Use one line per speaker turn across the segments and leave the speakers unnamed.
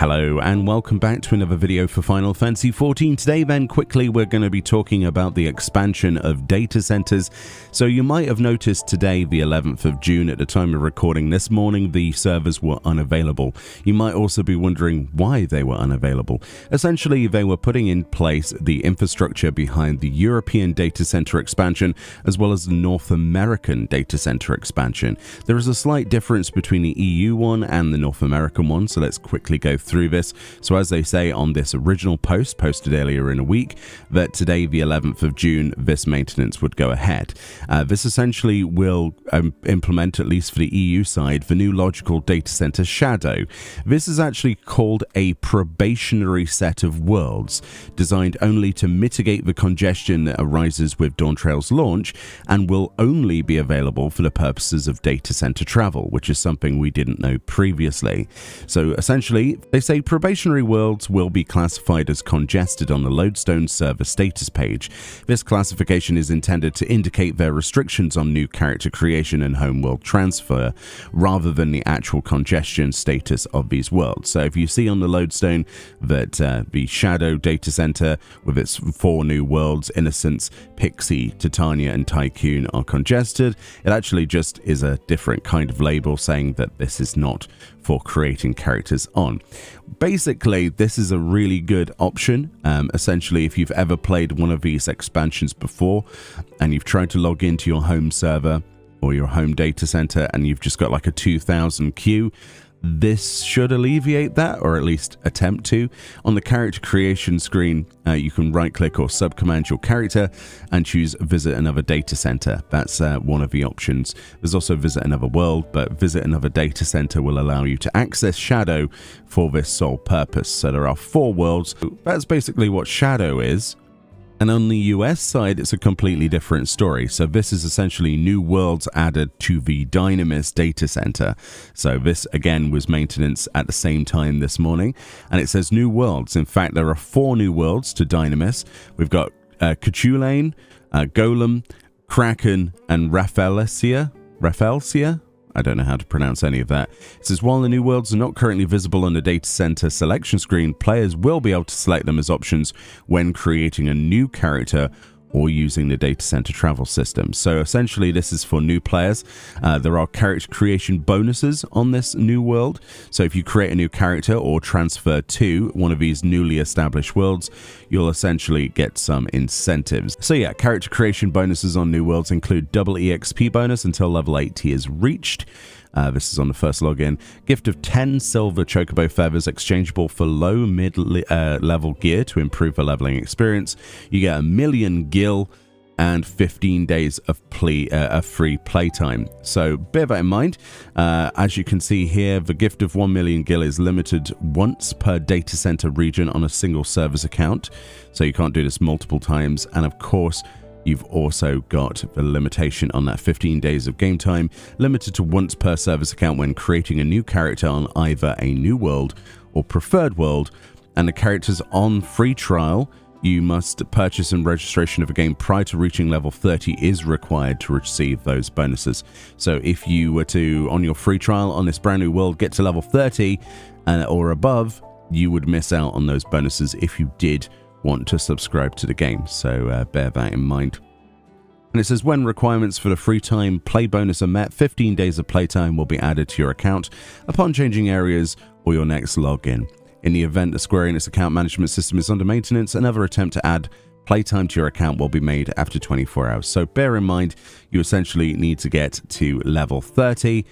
Hello and welcome back to another video for Final Fantasy XIV. Today then, quickly, we're going to be talking about the expansion of data centers. So you might have noticed today, the 11th of June, at the time of recording this morning, the servers were unavailable. You might also be wondering why they were unavailable. Essentially, they were putting in place the infrastructure behind the European data center expansion, as well as the North American data center expansion. There is a slight difference between the EU one and the North American one, so let's quickly go through this. So as they say on this original post posted earlier in a week, that today the 11th of June this maintenance would go ahead. This essentially will implement, at least for the EU side, the new logical data center Shadow. This is actually called a probationary set of worlds designed only to mitigate the congestion that arises with Dawntrail's launch, and will only be available for the purposes of data center travel, which is something we didn't know previously. So essentially, they say probationary worlds will be classified as congested on the Lodestone server status page. This classification is intended to indicate their restrictions on new character creation and homeworld transfer, rather than the actual congestion status of these worlds. So if you see on the Lodestone that the Shadow data center with its 4 new worlds, Innocence, Pixie, Titania and Tycoon, are congested, it actually just is a different kind of label saying that this is not for creating characters on. Basically, this is a really good option. Essentially, if you've ever played one of these expansions before and you've tried to log into your home server or your home data center and you've just got like a 2000 queue, this should alleviate that, or at least attempt to. On the character creation screen, you can right click or subcommand your character and choose visit another data center. That's one of the options. There's also visit another world, but visit another data center will allow you to access Shadow for this sole purpose. So there are 4 worlds. That's basically what Shadow is. And on the US side, it's a completely different story. So this is essentially new worlds added to the Dynamis data center. So this, again, was maintenance at the same time this morning. And it says new worlds. In fact, there are 4 new worlds to Dynamis. We've got Cthulane, Golem, Kraken, and Raphelsia. I don't know how to pronounce any of that. It says, while the new worlds are not currently visible on the data center selection screen, players will be able to select them as options when creating a new character or using the data center travel system. So essentially, this is for new players. There are character creation bonuses on this new world. So if you create a new character or transfer to one of these newly established worlds, you'll essentially get some incentives. So yeah, character creation bonuses on new worlds include double EXP bonus until level 80 is reached. This is on the first login. Gift of 10 silver chocobo feathers exchangeable for low mid level gear to improve the leveling experience. You get 1 million gil and 15 days of free playtime. So bear that in mind. As you can see here, the gift of 1 million gil is limited once per data center region on a single server's account. So you can't do this multiple times. And of course, you've also got the limitation on that 15 days of game time, limited to once per service account when creating a new character on either a new world or preferred world. And the characters on free trial, you must purchase and registration of a game prior to reaching level 30 is required to receive those bonuses. So if you were to, on your free trial on this brand new world, get to level 30 or above, you would miss out on those bonuses if you did want to subscribe to the game. So bear that in mind. And it says, when requirements for the free time play bonus are met, 15 days of playtime will be added to your account upon changing areas or your next login. In the event the Square Enix account management system is under maintenance, another attempt to add playtime to your account will be made after 24 hours. So bear in mind, you essentially need to get to level 30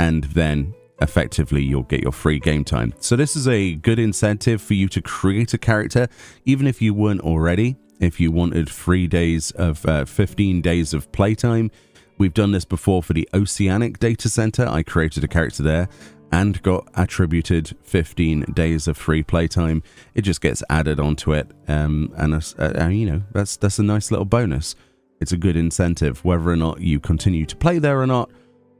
and then effectively you'll get your free game time. So this is a good incentive for you to create a character, even if you weren't already. If you wanted 3 days of 15 days of playtime, we've done this before for the Oceanic data center. I created a character there and got attributed 15 days of free playtime. It just gets added onto it, and you know, that's a nice little bonus. It's a good incentive. Whether or not you continue to play there or not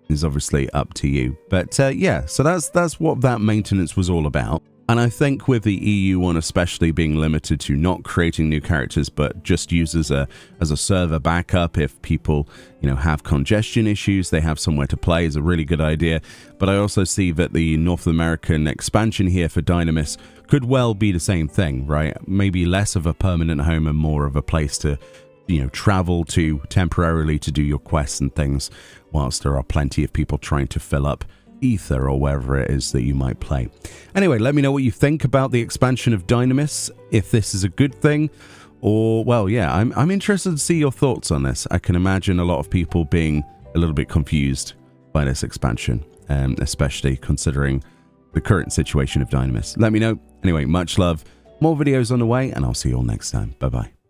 is obviously up to you. But yeah, so that's what that maintenance was all about. And I think with the EU one especially being limited to not creating new characters, but just used as a server backup if people, have congestion issues, they have somewhere to play, is a really good idea. But I also see that the North American expansion here for Dynamis could well be the same thing, right? Maybe less of a permanent home and more of a place to, travel to temporarily to do your quests and things, whilst there are plenty of people trying to fill up Ether or wherever it is that you might play. Anyway, let me know what you think about the expansion of Dynamis, if this is a good thing, or, well, yeah, I'm interested to see your thoughts on this. I can imagine a lot of people being a little bit confused by this expansion, especially considering the current situation of Dynamis. Let me know. Anyway, much love, more videos on the way, and I'll see you all next time. Bye-bye.